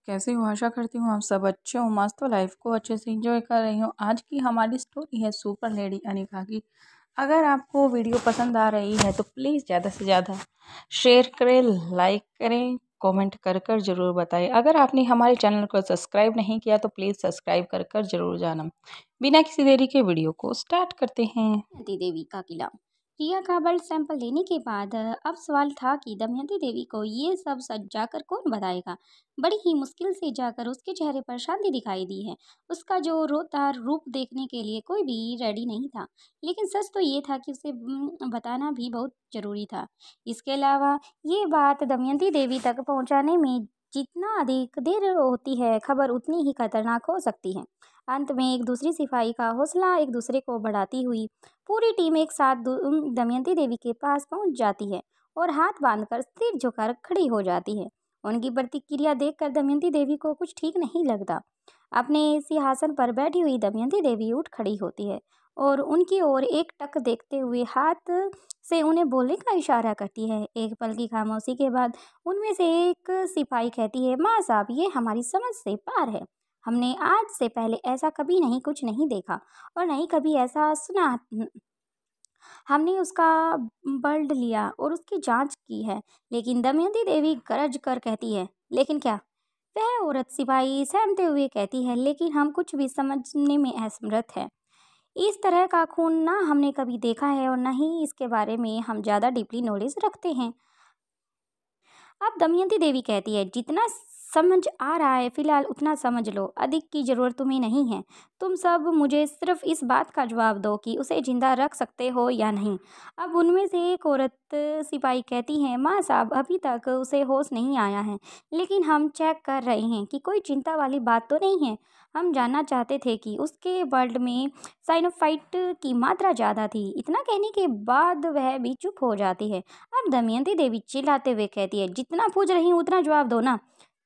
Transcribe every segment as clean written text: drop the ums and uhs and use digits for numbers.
कैसे हो? आशा करती हूँ आप सब अच्छे हो, मस्त हो, लाइफ को अच्छे से एंजॉय कर रही हो। आज की हमारी स्टोरी है सुपर लेडी अनिका की। अगर आपको वीडियो पसंद आ रही है तो प्लीज़ ज़्यादा से ज़्यादा शेयर करें, लाइक करें, कमेंट कर कर ज़रूर बताएं। अगर आपने हमारे चैनल को सब्सक्राइब नहीं किया तो प्लीज़ सब्सक्राइब कर कर ज़रूर जाना। बिना किसी देरी के वीडियो को स्टार्ट करते हैं। दमयंती देवी का किला। रिया का ब्लड सैंपल लेने के बाद अब सवाल था कि दमयंती देवी को ये सब सच जाकर कौन बताएगा। बड़ी ही मुश्किल से जाकर उसके चेहरे पर शांति दिखाई दी है। उसका जो रोता रूप देखने के लिए कोई भी रेडी नहीं था, लेकिन सच तो ये था कि उसे बताना भी बहुत जरूरी था। इसके अलावा ये बात दमयंती देवी तक पहुंचाने में जितना अधिक देर होती है, खबर उतनी ही खतरनाक हो सकती है। अंत में एक दूसरी सिपाही का हौसला एक दूसरे को बढ़ाती हुई पूरी टीम एक साथ दमयंती देवी के पास पहुंच जाती है और हाथ बांधकर सिर झुकाकर खड़ी हो जाती है। उनकी प्रतिक्रिया देखकर दमयंती देवी को कुछ ठीक नहीं लगता। अपने सिंहासन पर बैठी हुई दमयंती देवी उठ खड़ी होती है और उनकी ओर एक टक देखते हुए हाथ से उन्हें बोलने का इशारा करती है। एक पल की खामोशी के बाद उनमें से एक सिपाही कहती है, माँ साहब, ये हमारी समझ से पार है। हमने आज से पहले ऐसा कभी नहीं कुछ नहीं देखा और नहीं कभी ऐसा सुना। हमने उसका ब्लड लिया और उसकी जांच की है। लेकिन दमयंती देवी गरज कर कहती है, लेकिन क्या? वह औरत सिपाही सहमते हुए कहती है, लेकिन हम कुछ भी समझने में असमर्थ है। इस तरह का खून ना हमने कभी देखा है और न ही इसके बारे में हम ज़्यादा डीपली नॉलेज रखते हैं। अब दमयंती देवी कहती है, जितना समझ आ रहा है फिलहाल उतना समझ लो, अधिक की जरूरत तुम्हें नहीं है। तुम सब मुझे सिर्फ इस बात का जवाब दो कि उसे जिंदा रख सकते हो या नहीं। अब उनमें से एक औरत सिपाही कहती है, माँ साहब, अभी तक उसे होश नहीं आया है, लेकिन हम चेक कर रहे हैं कि कोई चिंता वाली बात तो नहीं है। हम जानना चाहते थे कि उसके ब्लड में साइनोफाइट की मात्रा ज़्यादा थी। इतना कहने के बाद वह भी चुप हो जाती है। अब दमयंती देवी चिल्लाते हुए कहती है, जितना पूछ रही हूँ उतना जवाब दो ना।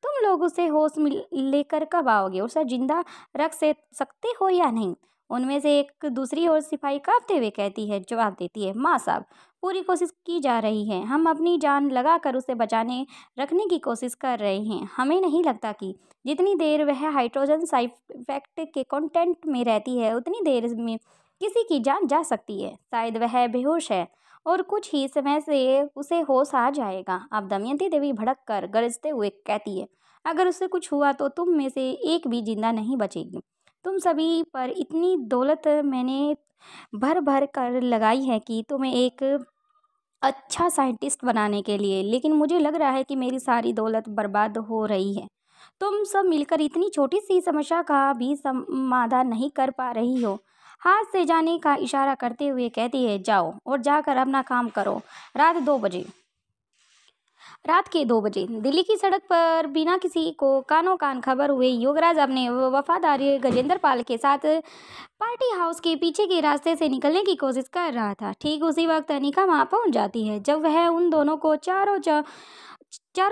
तुम लोग उसे होश में लेकर कब आओगे? उसे जिंदा रख से सकते हो या नहीं? उनमें से एक दूसरी ओर सिपाही कांपते हुए कहती है, जवाब देती है, माँ साहब, पूरी कोशिश की जा रही है। हम अपनी जान लगाकर उसे बचाने रखने की कोशिश कर रहे हैं। हमें नहीं लगता कि जितनी देर वह हाइड्रोजन साइफेक्ट के कंटेंट में रहती है उतनी देर में किसी की जान जा सकती है। शायद वह बेहोश है और कुछ ही समय से उसे होश आ जाएगा। अब दमयंती देवी भड़क कर गरजते हुए कहती है, अगर उससे कुछ हुआ तो तुम में से एक भी जिंदा नहीं बचेगी। तुम सभी पर इतनी दौलत मैंने भर भर कर लगाई है कि तुम्हें एक अच्छा साइंटिस्ट बनाने के लिए, लेकिन मुझे लग रहा है कि मेरी सारी दौलत बर्बाद हो रही है। तुम सब मिलकर इतनी छोटी सी समस्या का भी समाधान नहीं कर पा रही हो। हाथ से जाने का इशारा करते हुए कहती है, जाओ और जाकर अपना काम करो। रात के 2 बजे दिल्ली की सड़क पर बिना किसी को कानो कान खबर हुए योगराज अपने वफादार गजेंद्र पाल के साथ पार्टी हाउस के पीछे के रास्ते से निकलने की कोशिश कर रहा था। ठीक उसी वक्त अनिका वहां पहुंच जाती है। जब वह उन दोनों को चारों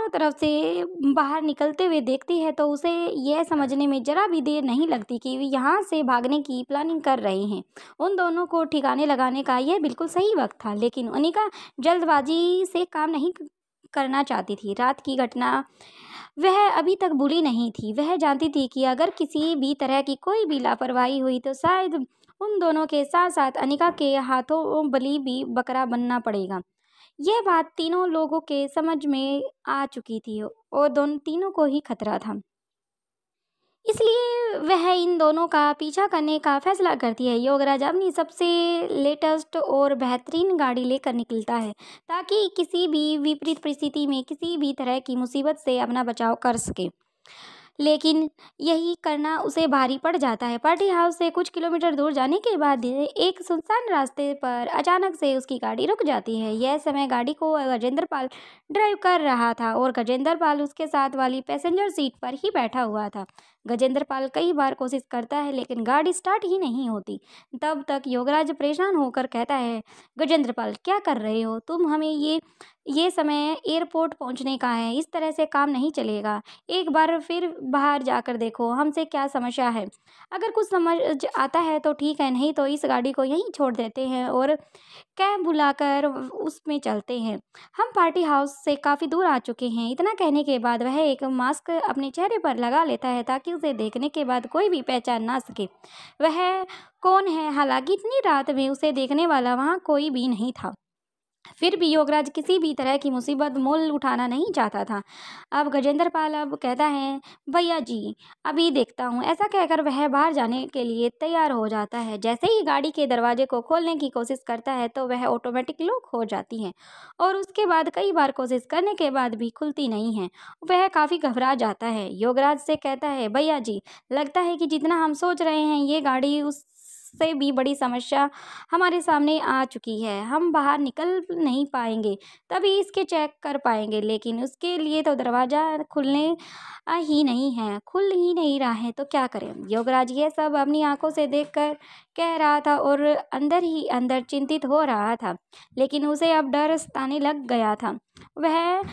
तरफ से बाहर निकलते हुए देखती है तो उसे यह समझने में जरा भी देर नहीं लगती कि वे यहाँ से भागने की प्लानिंग कर रहे हैं। उन दोनों को ठिकाने लगाने का यह बिल्कुल सही वक्त था, लेकिन अनिका जल्दबाजी से काम नहीं करना चाहती थी। रात की घटना वह अभी तक भूली नहीं थी। वह जानती थी कि अगर किसी भी तरह की कोई भी लापरवाही हुई तो शायद उन दोनों के साथ साथ अनिका के हाथों बलि भी बकरा बनना पड़ेगा। यह बात तीनों लोगों के समझ में आ चुकी थी और दोनों तीनों को ही खतरा था। इसलिए वह इन दोनों का पीछा करने का फैसला करती है। योगराज अपनी सबसे लेटेस्ट और बेहतरीन गाड़ी लेकर निकलता है ताकि किसी भी विपरीत परिस्थिति में किसी भी तरह की मुसीबत से अपना बचाव कर सके, लेकिन यही करना उसे भारी पड़ जाता है। पार्टी हाउस से कुछ किलोमीटर दूर जाने के बाद एक सुनसान रास्ते पर अचानक से उसकी गाड़ी रुक जाती है। यह समय गाड़ी को गजेंद्र पाल ड्राइव कर रहा था और गजेंद्र पाल उसके साथ वाली पैसेंजर सीट पर ही बैठा हुआ था। गजेंद्र पाल कई बार कोशिश करता है लेकिन गाड़ी स्टार्ट ही नहीं होती। तब तक योगराज परेशान होकर कहता है, गजेंद्र पाल, क्या कर रहे हो तुम? हमें ये ये समय एयरपोर्ट पहुंचने का है, इस तरह से काम नहीं चलेगा। एक बार फिर बाहर जाकर देखो हमसे क्या समस्या है। अगर कुछ समझ आता है तो ठीक है, नहीं तो इस गाड़ी को यहीं छोड़ देते हैं और कैब बुलाकर उसमें चलते हैं। हम पार्टी हाउस से काफ़ी दूर आ चुके हैं। इतना कहने के बाद वह एक मास्क अपने चेहरे पर लगा लेता है ताकि उसे देखने के बाद कोई भी पहचान ना सके वह कौन है। हालांकि इतनी रात में उसे देखने वाला वहाँ कोई भी नहीं था। फिर भी योगराज किसी भी तरह की मुसीबत मोल उठाना नहीं चाहता था। अब गजेंद्र पाल अब कहता है, भैया जी अभी देखता हूँ। ऐसा कहकर वह बाहर जाने के लिए तैयार हो जाता है। जैसे ही गाड़ी के दरवाजे को खोलने की कोशिश करता है तो वह ऑटोमेटिक लॉक हो जाती है और उसके बाद कई बार कोशिश करने के बाद भी खुलती नहीं है। वह काफ़ी घबरा जाता है। योगराज से कहता है, भैया जी लगता है कि जितना हम सोच रहे हैं ये गाड़ी उससे भी बड़ी समस्या हमारे सामने आ चुकी है। हम बाहर निकल नहीं पाएंगे, तभी इसके चेक कर पाएंगे, लेकिन उसके लिए तो दरवाज़ा खुल ही नहीं रहा है, तो क्या करें। योगराज ये सब अपनी आंखों से देखकर कह रहा था और अंदर ही अंदर चिंतित हो रहा था, लेकिन उसे अब डर सताने लग गया था। वह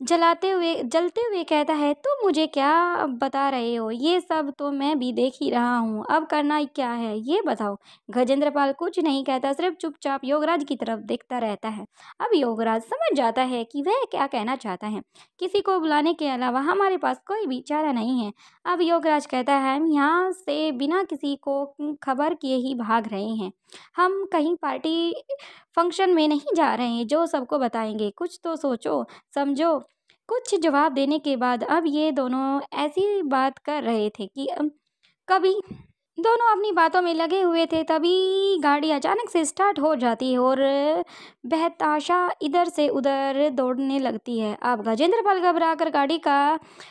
जलते हुए कहता है, तुम मुझे क्या बता रहे हो? ये सब तो मैं भी देख ही रहा हूँ। अब करना क्या है ये बताओ। गजेंद्र पाल कुछ नहीं कहता, सिर्फ चुपचाप योगराज की तरफ देखता रहता है। अब योगराज समझ जाता है कि वह क्या कहना चाहता है। किसी को बुलाने के अलावा हमारे पास कोई भी चारा नहीं है। अब योगराज कहता है, हम यहाँ से बिना किसी को खबर किए ही भाग रहे हैं। हम कहीं पार्टी फंक्शन में नहीं जा रहे हैं जो सबको बताएंगे। कुछ तो सोचो समझो। कुछ जवाब देने के बाद अब ये दोनों ऐसी बात कर रहे थे कि कभी दोनों अपनी बातों में लगे हुए थे, तभी गाड़ी अचानक से स्टार्ट हो जाती है और बेहताशा इधर से उधर दौड़ने लगती है। अब गजेंद्र पाल घबरा कर गाड़ी का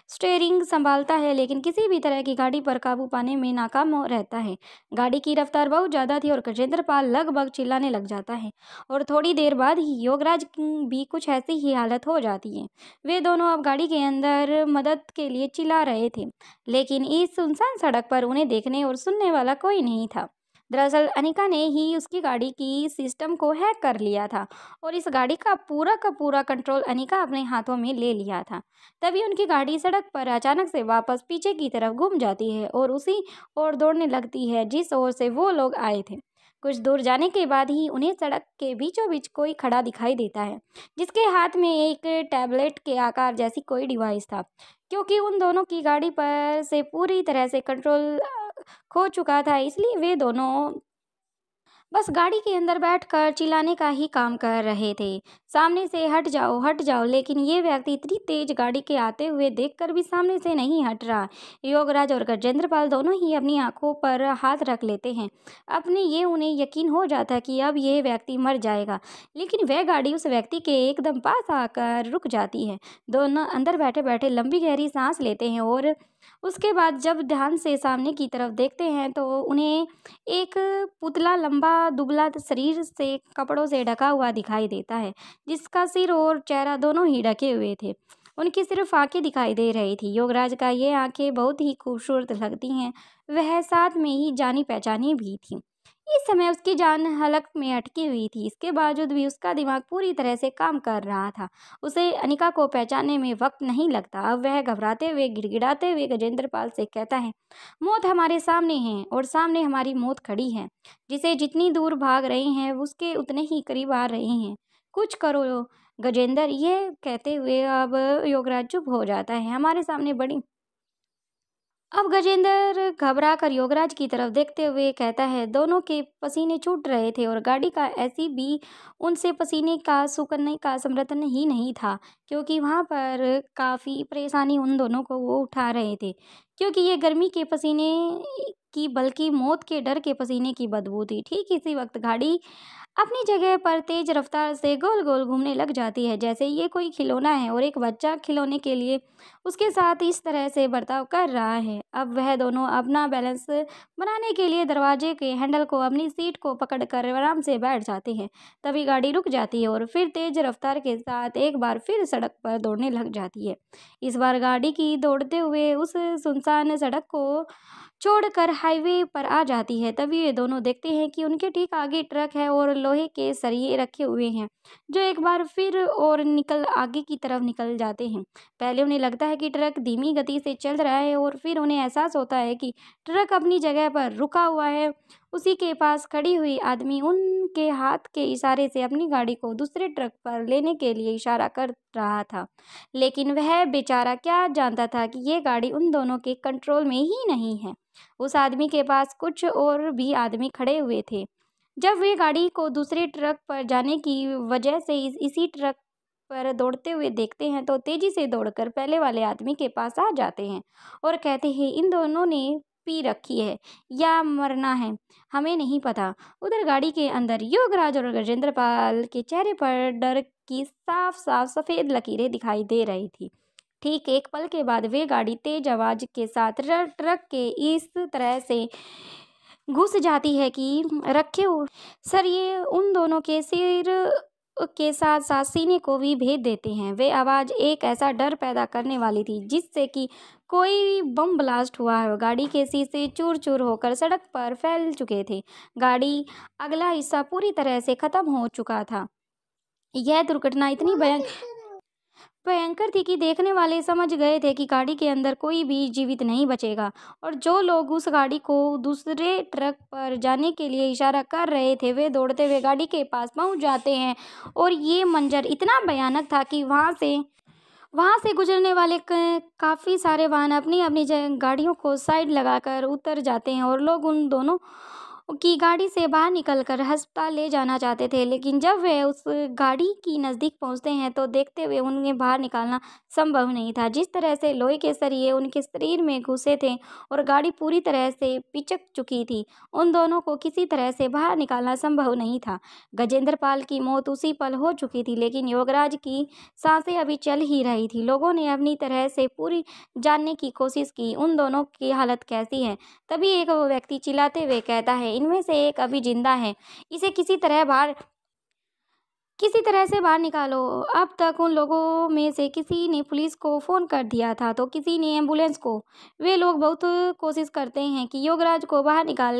स्टीयरिंग संभालता है, लेकिन किसी भी तरह की गाड़ी पर काबू पाने में नाकाम रहता है। गाड़ी की रफ्तार बहुत ज़्यादा थी और गजेंद्र पाल लगभग चिल्लाने लग जाता है और थोड़ी देर बाद ही योगराज की भी कुछ ऐसी ही हालत हो जाती है। वे दोनों अब गाड़ी के अंदर मदद के लिए चिल्ला रहे थे, लेकिन इस सुनसान सड़क पर उन्हें देखने और सुनने वाला कोई नहीं था। दरअसल अनिका ने ही उसकी गाड़ी की सिस्टम को हैक कर लिया था और इस गाड़ी का पूरा कंट्रोल अनिका अपने हाथों में ले लिया था। तभी उनकी गाड़ी सड़क पर अचानक से वापस पीछे की तरफ घूम जाती है और उसी ओर दौड़ने लगती है जिस ओर से वो लोग आए थे। कुछ दूर जाने के बाद ही उन्हें सड़क के बीचों बीच कोई खड़ा दिखाई देता है, जिसके हाथ में एक टैबलेट के आकार जैसी कोई डिवाइस था। क्योंकि उन दोनों की गाड़ी पर से पूरी तरह से कंट्रोल खो चुका था, इसलिए वे दोनों बस गाड़ी के अंदर बैठकर चिल्लाने का ही काम कर रहे थे, सामने से हट जाओ। लेकिन ये व्यक्ति इतनी तेज गाड़ी के आते हुए देखकर भी सामने से नहीं हट रहा। योगराज और गजेंद्र पाल दोनों ही अपनी आंखों पर हाथ रख लेते हैं। अपने ये उन्हें यकीन हो जाता कि अब ये व्यक्ति मर जाएगा, लेकिन वह गाड़ी उस व्यक्ति के एकदम पास आकर रुक जाती है। दोनों अंदर बैठे बैठे लंबी गहरी सांस लेते हैं और उसके बाद जब ध्यान से सामने की तरफ देखते हैं तो उन्हें एक पुतला लंबा दुबला शरीर से कपड़ों से ढका हुआ दिखाई देता है, जिसका सिर और चेहरा दोनों ही ढके हुए थे। उनकी सिर्फ आंखें दिखाई दे रही थी। योगराज का ये आंखें बहुत ही खूबसूरत लगती हैं। वह साथ में ही जानी पहचानी भी थी। इस समय उसकी जान हलक में अटकी हुई थी, इसके बावजूद भी उसका दिमाग पूरी तरह से काम कर रहा था। उसे अनिका को पहचानने में वक्त नहीं लगता। अब वह घबराते हुए गिड़गिड़ाते हुए गजेंद्र पाल से कहता है, मौत हमारे सामने है और सामने हमारी मौत खड़ी है। जिसे जितनी दूर भाग रहे हैं उसके उतने ही करीब आ रहे हैं। कुछ करो गजेंद्र। ये कहते हुए अब योगराज चुप हो जाता है। हमारे सामने बड़ी अब गजेंद्र घबरा कर योगराज की तरफ देखते हुए कहता है, दोनों के पसीने छूट रहे थे और गाड़ी का ऐसी भी उनसे पसीने का सूखने का समर्थन ही नहीं था, क्योंकि वहां पर काफ़ी परेशानी उन दोनों को वो उठा रहे थे, क्योंकि ये गर्मी के पसीने की बल्कि मौत के डर के पसीने की बदबू थी। ठीक इसी वक्त गाड़ी अपनी जगह पर तेज रफ्तार से गोल गोल घूमने लग जाती है, जैसे ये कोई खिलौना है और एक बच्चा खिलौने के लिए उसके साथ इस तरह से बर्ताव कर रहा है। अब वह दोनों अपना बैलेंस बनाने के लिए दरवाजे के हैंडल को अपनी सीट को पकड़कर आराम से बैठ जाते हैं। तभी गाड़ी रुक जाती है और फिर तेज रफ्तार के साथ एक बार फिर सड़क पर दौड़ने लग जाती है। इस बार गाड़ी की दौड़ते हुए उस सुनसान सड़क को छोड़कर हाईवे पर आ जाती है। तभी ये दोनों देखते हैं कि उनके ठीक आगे ट्रक है और लोहे के सरिये रखे हुए हैं, जो एक बार फिर और आगे की तरफ निकल जाते हैं। पहले उन्हें लगता है कि ट्रक धीमी गति से चल रहा है और फिर उन्हें एहसास होता है कि ट्रक अपनी जगह पर रुका हुआ है। उसी के पास खड़ी हुई आदमी उनके हाथ के इशारे से अपनी गाड़ी को दूसरे ट्रक पर लेने के लिए इशारा कर रहा था। लेकिन वह बेचारा क्या जानता था कि ये गाड़ी उन दोनों के कंट्रोल में ही नहीं है। उस आदमी के पास कुछ और भी आदमी खड़े हुए थे। जब वे गाड़ी को दूसरे ट्रक पर जाने की वजह से इसी ट्रक पर दौड़ते हुए देखते हैं तो तेजी से दौड़कर पहले वाले आदमी के पास आ जाते हैं और कहते हैं, इन दोनों ने पी रखी है या मरना है, हमें नहीं पता। उधर गाड़ी के अंदर योगराज और गजेंद्र पाल के चेहरे पर डर की साफ साफ सफेद लकीरें दिखाई दे रही थी। ठीक एक पल के बाद वे गाड़ी तेज आवाज के साथ ट्रक के इस तरह से घुस जाती है कि रखे हुए सरिये उन दोनों के सिर के साथ साथ सीने को भी भेद देते हैं। वे आवाज एक ऐसा डर पैदा करने वाली थी जिससे कि कोई बम ब्लास्ट हुआ है। गाड़ी के शीशे चूर चूर होकर सड़क पर फैल चुके थे। गाड़ी अगला हिस्सा पूरी तरह से खत्म हो चुका था। यह दुर्घटना इतनी भयंकर थी कि देखने वाले समझ गए थे कि गाड़ी के अंदर कोई भी जीवित नहीं बचेगा और जो लोग उस गाड़ी को दूसरे ट्रक पर जाने के लिए इशारा कर रहे थे वे दौड़ते हुए गाड़ी के पास पहुंच जाते हैं। और ये मंजर इतना भयानक था कि वहां से गुजरने वाले काफी सारे वाहन अपनी अपनी गाड़ियों को साइड लगाकर उतर जाते हैं और लोग उन दोनों की गाड़ी से बाहर निकलकर अस्पताल ले जाना चाहते थे। लेकिन जब वे उस गाड़ी की नज़दीक पहुंचते हैं तो देखते हुए उन्हें बाहर निकालना संभव नहीं था। जिस तरह से लोहे के सरिये उनके शरीर में घुसे थे और गाड़ी पूरी तरह से पिचक चुकी थी, उन दोनों को किसी तरह से बाहर निकालना संभव नहीं था। गजेंद्र पाल की मौत उसी पल हो चुकी थी, लेकिन योगराज की सांसें अभी चल ही रही थी। लोगों ने अपनी तरह से पूरी जानने की कोशिश की उन दोनों की हालत कैसी है। तभी एक व्यक्ति चिल्लाते हुए कहता है, इनमें से एक अभी जिंदा है, इसे किसी तरह से बाहर निकालो। अब तक उन लोगों में से किसी ने पुलिस को फ़ोन कर दिया था तो किसी ने एम्बुलेंस को। वे लोग बहुत कोशिश करते हैं कि योगराज को बाहर निकाल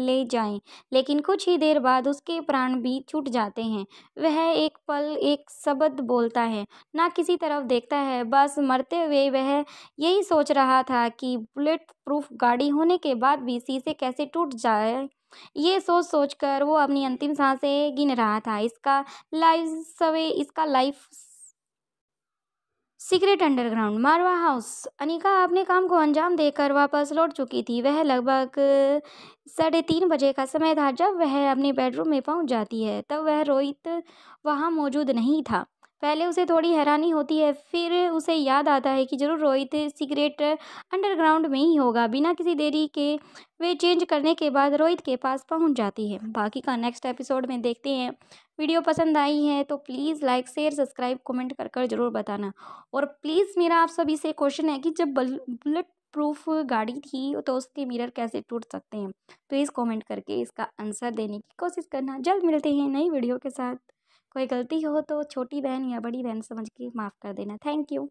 ले जाएं, लेकिन कुछ ही देर बाद उसके प्राण भी छूट जाते हैं। वह एक पल एक शब्द बोलता है, ना किसी तरफ देखता है, बस मरते हुए वह यही सोच रहा था कि बुलेट प्रूफ गाड़ी होने के बाद भी शीशे कैसे टूट जाए। ये सोच सोच कर वो अपनी अंतिम सांसें गिन रहा था। इसका लाइफ सीक्रेट अंडरग्राउंड मारवा हाउस। अनिका अपने काम को अंजाम देकर वापस लौट चुकी थी। वह लगभग 3:30 बजे का समय था जब वह अपने बेडरूम में पहुंच जाती है। तब वह रोहित वहां मौजूद नहीं था। पहले उसे थोड़ी हैरानी होती है, फिर उसे याद आता है कि जरूर रोहित सीक्रेट अंडरग्राउंड में ही होगा। बिना किसी देरी के वे चेंज करने के बाद रोहित के पास पहुंच जाती है। बाकी का नेक्स्ट एपिसोड में देखते हैं। वीडियो पसंद आई है तो please like share subscribe comment कर ज़रूर बताना। और प्लीज़ मेरा आप सभी से क्वेश्चन है कि जब बुलेट प्रूफ गाड़ी थी तो उसके मिरर कैसे टूट सकते हैं। प्लीज़ कमेंट करके इसका आंसर देने की कोशिश करना। जल्द मिलते हैं नई वीडियो के साथ। कोई गलती हो तो छोटी बहन या बड़ी बहन समझ के माफ़ कर देना। Thank you.